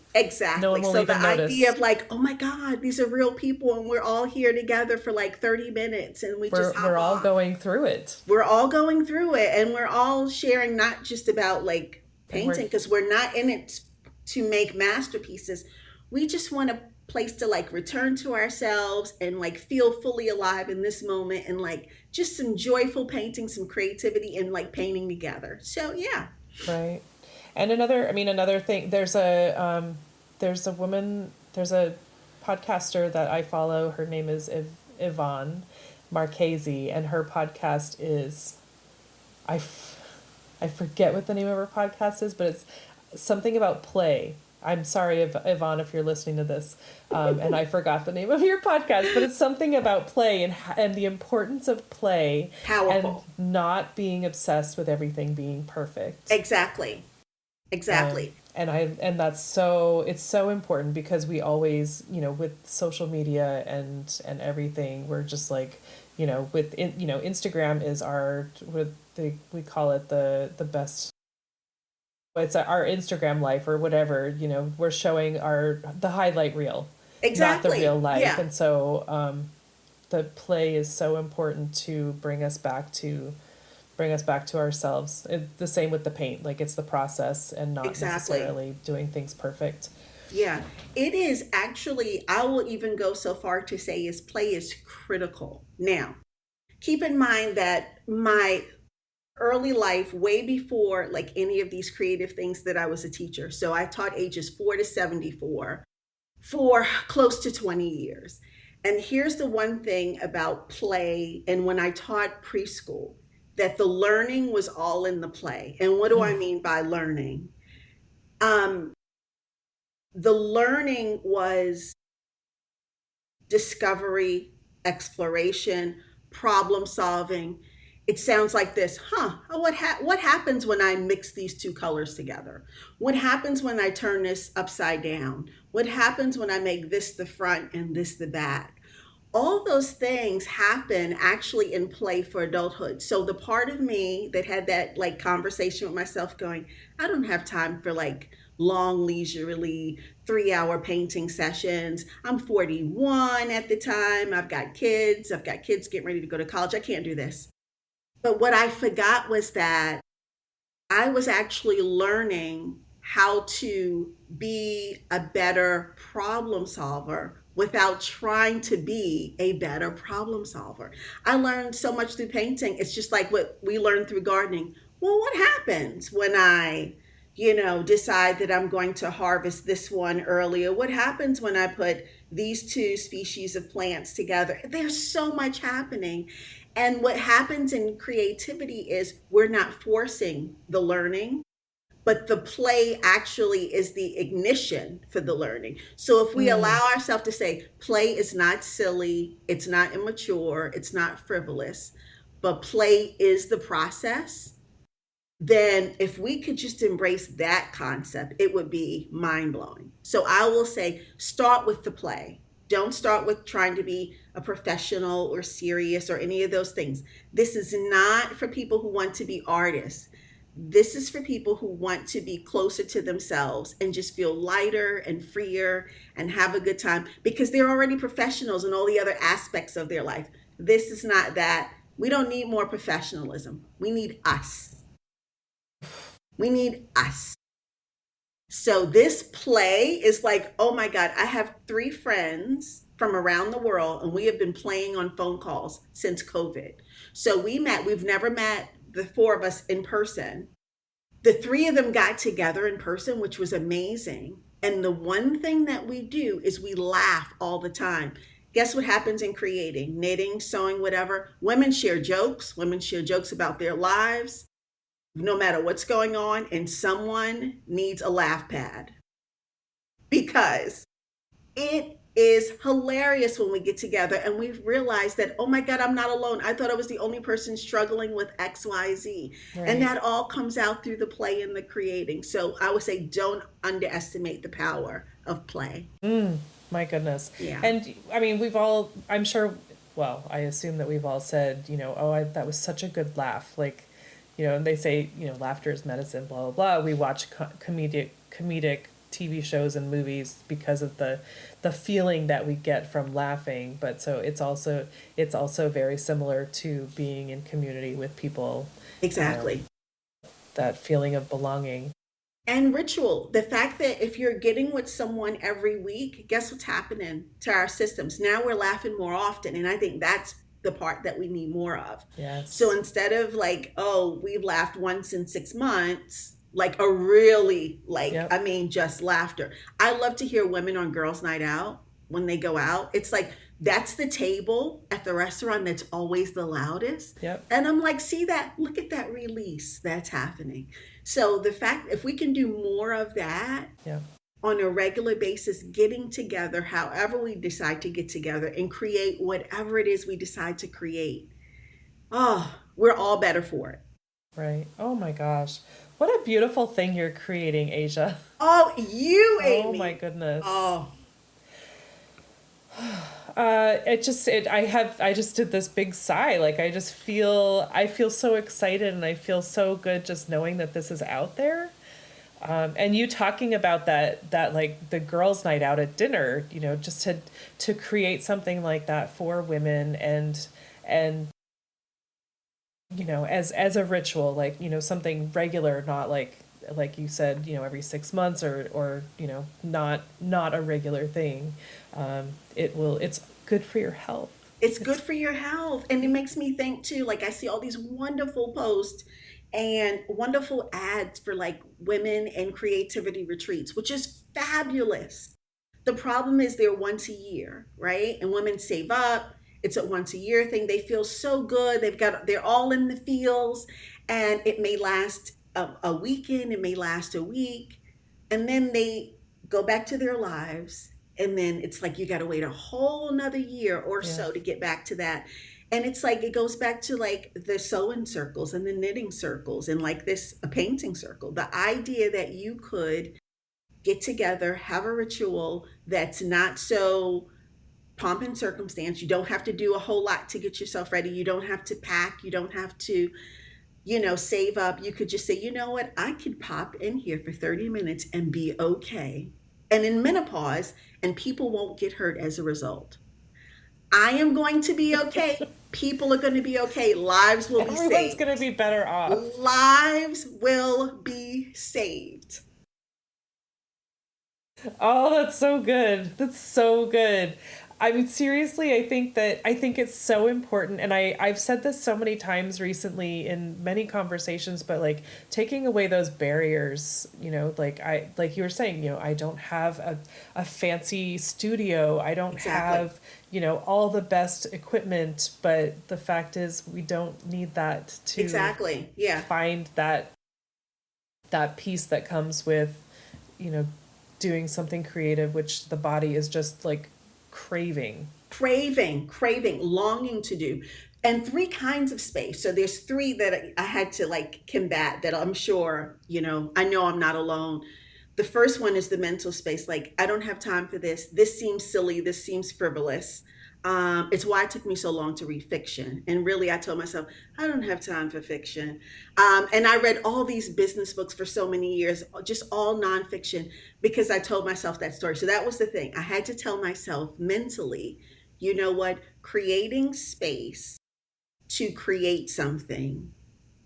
No one will So even the notice. idea of like, oh my God, these are real people and we're all here together for like 30 minutes and We're all going through it. We're all going through it and we're all sharing not just about like And we're- painting because we're not in it to make masterpieces. We just want a place to like return to ourselves and like feel fully alive in this moment and like just some joyful painting, some creativity and like painting together. So yeah. Right. And another thing, there's a woman, there's a podcaster that I follow. Her name is Yvonne Marchese, and her podcast is, I forget what the name of her podcast is, but it's something about play. I'm sorry, Yvonne, if you're listening to this, and I forgot the name of your podcast, but it's something about play and the importance of play. Powerful. And not being obsessed with everything being perfect. Exactly. And that's so, it's so important because we always, with social media and everything, we're just like, Instagram is our, we call it the best, it's our Instagram life or whatever. We're showing the highlight reel, not the real Exactly. life. Yeah. And so the play is so important to bring us back to ourselves. The same with the paint, like it's the process and not Exactly. necessarily doing things perfect. Yeah. It is actually, I will even go so far to say is play is critical. Now, keep in mind that my early life, way before like any of these creative things, that I was a teacher. So I taught ages 4 to 74 for close to 20 years. And here's the one thing about play, and when I taught preschool, that the learning was all in the play. And what do I mean by learning? Um, the learning was discovery, exploration, problem solving. It sounds like this, huh? What happens when I mix these two colors together? What happens when I turn this upside down? What happens when I make this the front and this the back? All those things happen actually in play for adulthood. So the part of me that had that like conversation with myself going, I don't have time for like long leisurely 3 hour painting sessions. I'm 41 at the time. I've got kids getting ready to go to college. I can't do this. But what I forgot was that I was actually learning how to be a better problem solver without trying to be a better problem solver. I learned so much through painting. It's just like what we learned through gardening. Well, what happens when I, decide that I'm going to harvest this one earlier? What happens when I put these two species of plants together? There's so much happening. And what happens in creativity is we're not forcing the learning, but the play actually is the ignition for the learning. So if we Mm, allow ourselves to say play is not silly, it's not immature, it's not frivolous, but play is the process, then if we could just embrace that concept, it would be mind blowing. So I will say start with the play. Don't start with trying to be a professional or serious or any of those things. This is not for people who want to be artists. This is for people who want to be closer to themselves and just feel lighter and freer and have a good time because they're already professionals in all the other aspects of their life. This is not that. We don't need more professionalism. We need us. We need us. So this play is like, oh my God, I have 3 friends from around the world, and we have been playing on phone calls since COVID. So we've never met the 4 of us in person. The 3 of them got together in person, which was amazing. And the one thing that we do is we laugh all the time. Guess what happens in creating, knitting, sewing, whatever? Women share jokes. Women share jokes about their lives no matter what's going on, and someone needs a laugh pad because it is hilarious when we get together and we realize that, oh my God, I'm not alone. I thought I was the only person struggling with XYZ. And right. that all comes out through the play and the creating. So I would say don't underestimate the power of play. Mm, my goodness. Yeah. And I mean, I'm sure, well, I assume that we've all said, oh, that was such a good laugh. Like, and they say, laughter is medicine, blah, blah, blah. We watch comedic TV shows and movies because of the feeling that we get from laughing. But so it's also very similar to being in community with people, Exactly. that feeling of belonging. And ritual, the fact that if you're getting with someone every week, guess what's happening to our systems? Now we're laughing more often. And I think that's the part that we need more of. So Yes. instead of like, oh, we've laughed once in 6 months, like a really, like, Yep. I mean, just laughter. I love to hear women on girls' night out when they go out. It's like, that's the table at the restaurant that's always the loudest. Yep. And I'm like, see that? Look at that release that's happening. So the fact, if we can do more of that Yep. on a regular basis, getting together, however we decide to get together and create whatever it is we decide to create, oh, we're all better for it. Right. Oh my gosh. What a beautiful thing you're creating, Asia. Oh, you, Oh my Amy. goodness. Oh, I just did this big sigh. Like I feel so excited and I feel so good just knowing that this is out there. And you talking about that like the girls' night out at dinner, just to create something like that for women and as a ritual, like something regular, not like you said, every 6 months or not a regular thing. It's good for your health. it's good It's for your health. And it makes me think too, like I see all these wonderful posts and wonderful ads for like women and creativity retreats, which is fabulous. The problem is they're once a year, right? And women save up. It's a once a year thing. They feel so good. They're all in the fields, and it may last a weekend, it may last a week, and then they go back to their lives. And then it's like you got to wait a whole another year or yeah. so to get back to that. And it's like it goes back to like the sewing circles and the knitting circles and like this a painting circle. The idea that you could get together, have a ritual that's not so pomp and circumstance. You don't have to do a whole lot to get yourself ready. You don't have to pack. You don't have to, save up. You could just say, you know what? I could pop in here for 30 minutes and be okay. And in menopause, and people won't get hurt as a result. I am going to be okay. People are going to be okay. Lives will be Everyone's saved. gonna be better off. Lives will be saved. Oh, that's so good. That's so good. I mean, seriously, I think it's so important, and I've said this so many times recently in many conversations, but like taking away those barriers, like you were saying, I don't have a fancy studio, I don't Exactly. have, all the best equipment, but the fact is we don't need that to Exactly. Yeah. find that peace that comes with, you know, doing something creative, which the body is just like craving. Craving, longing to do. And three kinds of space. So there's three that I had to like combat that I'm sure, I know I'm not alone. The first one is the mental space. Like, I don't have time for this. This seems silly. This seems frivolous. It's why it took me so long to read fiction. And really, I told myself, I don't have time for fiction. And I read all these business books for so many years, just all nonfiction, because I told myself that story. So that was the thing. I had to tell myself mentally, you know what? Creating space to create something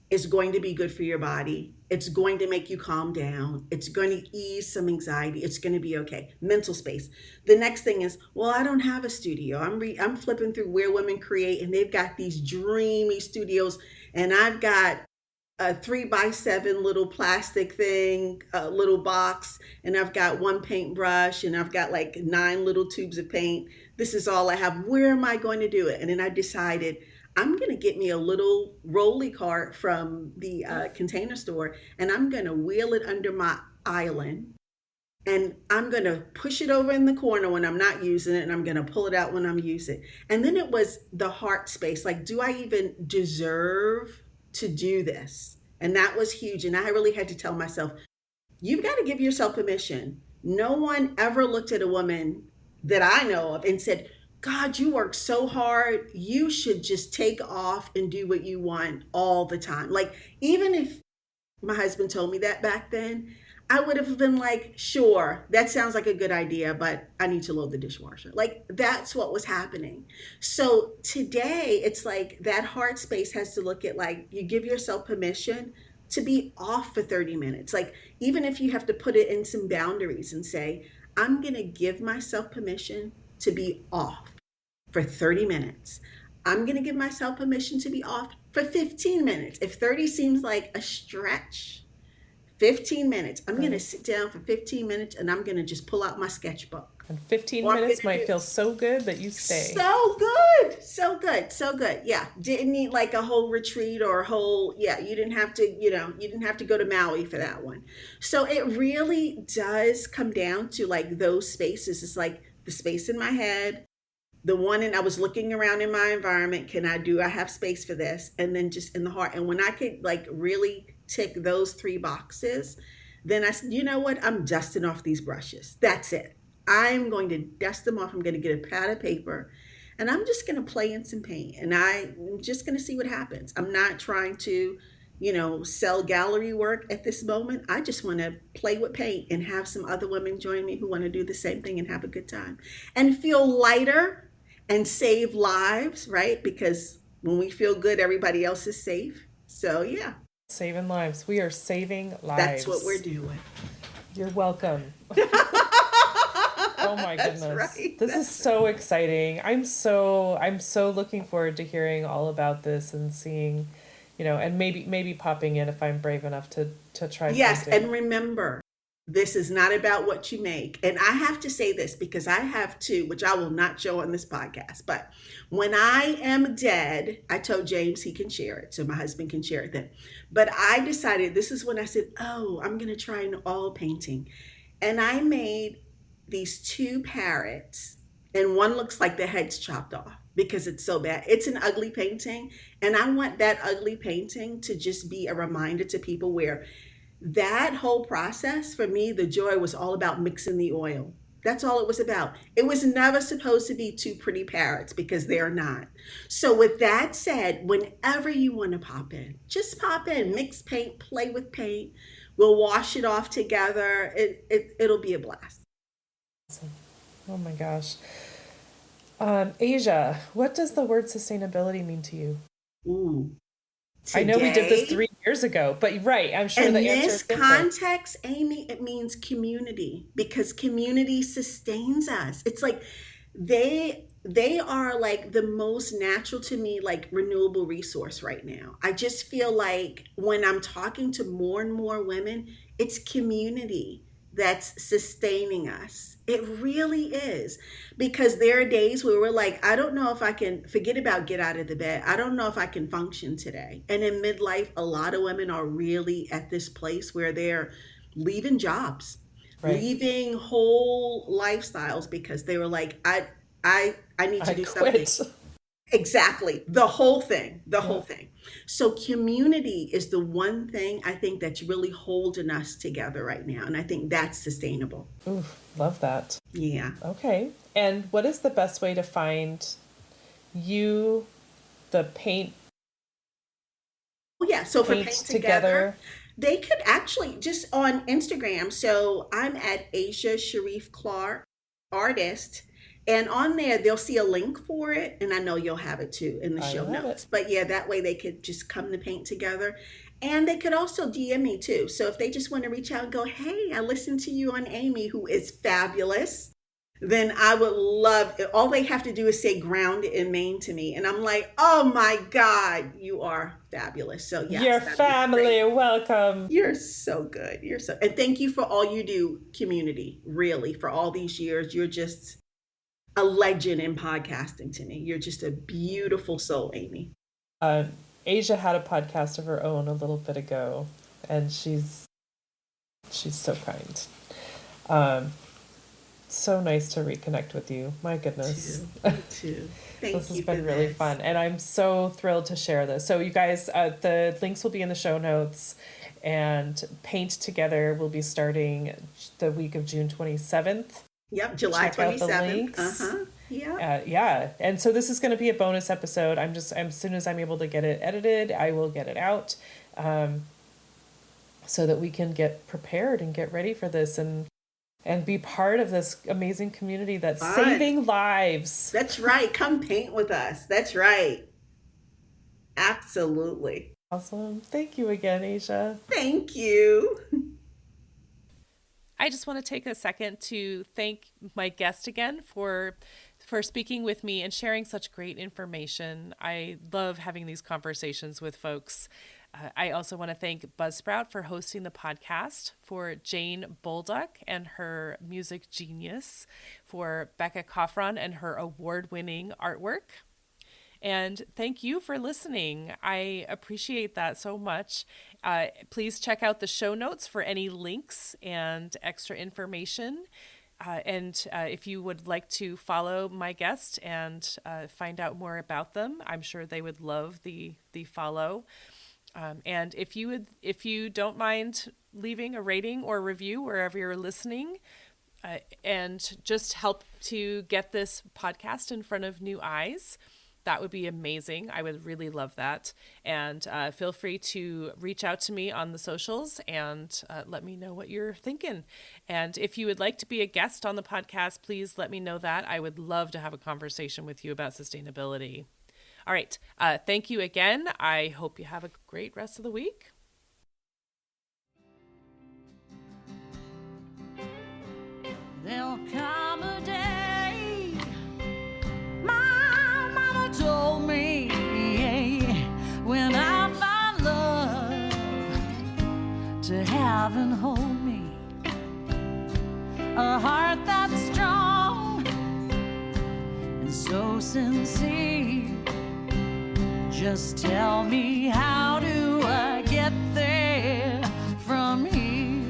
is going to be good for your body. It's going to make you calm down. It's going to ease some anxiety. It's going to be okay. Mental space. The next thing is, well, I don't have a studio. I'm flipping through where women create, and they've got these dreamy studios, and I've got a 3x7 little plastic thing, a little box, and I've got one paintbrush, and I've got like 9 little tubes of paint. This is all I have. Where am I going to do it? And then I decided I'm going to get me a little rolly cart from the container store, and I'm going to wheel it under my island, and I'm going to push it over in the corner when I'm not using it, and I'm going to pull it out when I'm using it. And then it was the heart space. Like, do I even deserve to do this? And that was huge. And I really had to tell myself, you've got to give yourself permission. No one ever looked at a woman that I know of and said, God, you work so hard. You should just take off and do what you want all the time. Like, even if my husband told me that back then, I would have been like, sure, that sounds like a good idea, but I need to load the dishwasher. Like, that's what was happening. So today, it's like that heart space has to look at like, you give yourself permission to be off for 30 minutes. Like, even if you have to put it in some boundaries and say, I'm going to give myself permission to be off for 30 minutes. I'm going to give myself permission to be off for 15 minutes. If 30 seems like a stretch, 15 minutes. I'm going to Right. sit down for 15 minutes, and I'm going to just pull out my sketchbook. And 15 Or I'm going minutes to might do feel so good that you stay. so good. So good. So good. Yeah. Didn't need like a whole retreat or a whole, yeah, you didn't have to, you didn't have to go to Maui for that one. So it really does come down to like those spaces. It's like the space in my head, the one, and I was looking around in my environment. Do I have space for this? And then just in the heart. And when I could like really tick those three boxes, then I said, you know what? I'm dusting off these brushes. That's it. I'm going to dust them off. I'm going to get a pad of paper and I'm just going to play in some paint and I'm just going to see what happens. I'm not trying to, sell gallery work at this moment. I just want to play with paint and have some other women join me who want to do the same thing and have a good time and feel lighter and save lives, right? Because when we feel good, everybody else is safe. So, yeah. Saving lives. We are saving lives. That's what we're doing. You're welcome. Oh my goodness. Right. This is so exciting. I'm so looking forward to hearing all about this and seeing, and maybe popping in if I'm brave enough to try. Yes, painting. and remember, this is not about what you make. And I have to say this because I have two, which I will not show on this podcast. But when I am dead, I told James he can share it, so my husband can share it then. But I decided, this is when I said, oh, I'm going to try an oil painting. And I made these two parrots, and one looks like the head's chopped off because it's so bad. It's an ugly painting, and I want that ugly painting to just be a reminder to people where that whole process, for me, the joy was all about mixing the oil. That's all it was about. It was never supposed to be two pretty parrots because they're not. So with that said, whenever you want to pop in, just pop in, mix paint, play with paint. We'll wash it off together. It'll be a blast. Oh my gosh. Asia, what does the word sustainability mean to you? Ooh. Today, I know we did this 3 years ago, but right, I'm sure the answer is in this context, Amy, it means community because community sustains us. It's like they are like the most natural to me, like renewable resource right now. I just feel like when I'm talking to more and more women, it's community that's sustaining us. It really is. Because there are days where we're like, I don't know if I can forget about get out of the bed. I don't know if I can function today. And in midlife, a lot of women are really at this place where they're leaving jobs, right, leaving whole lifestyles because they were like, I need to do something. Exactly. The whole thing. So community is the one thing I think that's really holding us together right now. And I think that's sustainable. Ooh, love that. Yeah. Okay. And what is the best way to find you, the paint? Oh, yeah. So for Paint Together, they could actually just on Instagram. So I'm at Asia Sharif Clark, artist. And on there, they'll see a link for it. And I know you'll have it too in the show notes. But yeah, that way they could just come to Paint Together. And they could also DM me too. So if they just want to reach out and go, hey, I listened to you on Amy, who is fabulous, then I would love it. All they have to do is say grounded in Maine to me. And I'm like, oh my God, you are fabulous. So yes, your family, welcome. You're so good. And thank you for all you do, community, really, for all these years. You're just a legend in podcasting to me. You're just a beautiful soul, Amy. Asia had a podcast of her own a little bit ago, and she's so kind. So nice to reconnect with you. My goodness. Me too. This has been really fun, and I'm so thrilled to share this. So you guys, the links will be in the show notes, and Paint Together will be starting the week of June 27th. Yep, July 27th. Yeah. And so this is going to be a bonus episode. As soon as I'm able to get it edited, I will get it out, so that we can get prepared and get ready for this and be part of this amazing community that's saving lives. That's right. Come paint with us. That's right. Absolutely. Awesome. Thank you again, Asia. Thank you. I just want to take a second to thank my guest again for speaking with me and sharing such great information. I love having these conversations with folks. I also want to thank Buzzsprout for hosting the podcast, for Jane Bolduck and her music genius, for Becca Coffron and her award-winning artwork. And thank you for listening. I appreciate that so much. Please check out the show notes for any links and extra information. And if you would like to follow my guest and find out more about them, I'm sure they would love the follow. And if you don't mind leaving a rating or review wherever you're listening, and just help to get this podcast in front of new eyes, that would be amazing. I would really love that. And feel free to reach out to me on the socials and let me know what you're thinking. And if you would like to be a guest on the podcast, please let me know that. I would love to have a conversation with you about sustainability. All right. Thank you again. I hope you have a great rest of the week. There'll come a day, my mama told me, when I find love to have and hold me, a heart that's strong and so sincere. Just tell me, how do I get there from here?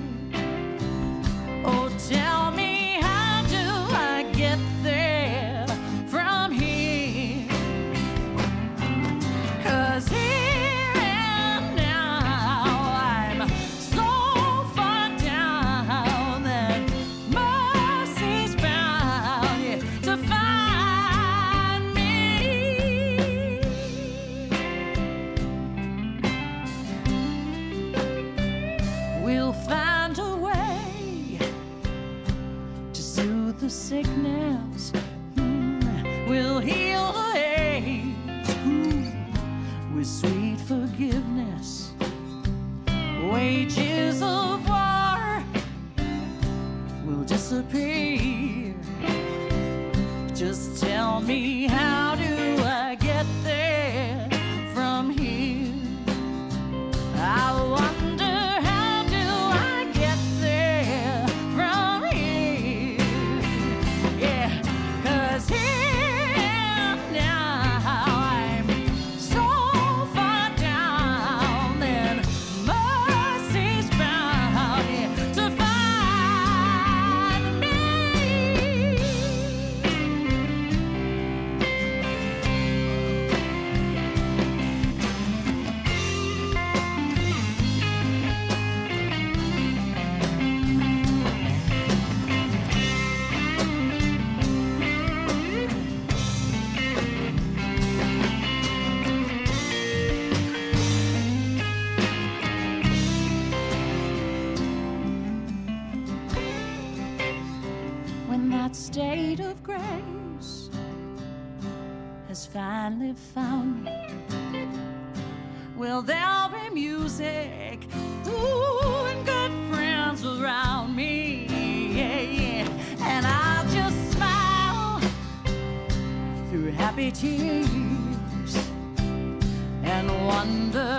Oh, tell me, get there from here, 'cause here and now I'm so far down that mercy's bound to find me. We'll find a way to soothe the sickness, we'll heal the hate with sweet forgiveness. Wages of war will disappear. Just tell me, how do I get there from here? I wonder, how do I get there from here? Yeah, 'cause here now I'm so far down that mercy's bound to find me. When that state of grace has finally found me, well, there'll be music, ooh, and good friends around me, yeah. And I'll just smile through happy tears and wonder,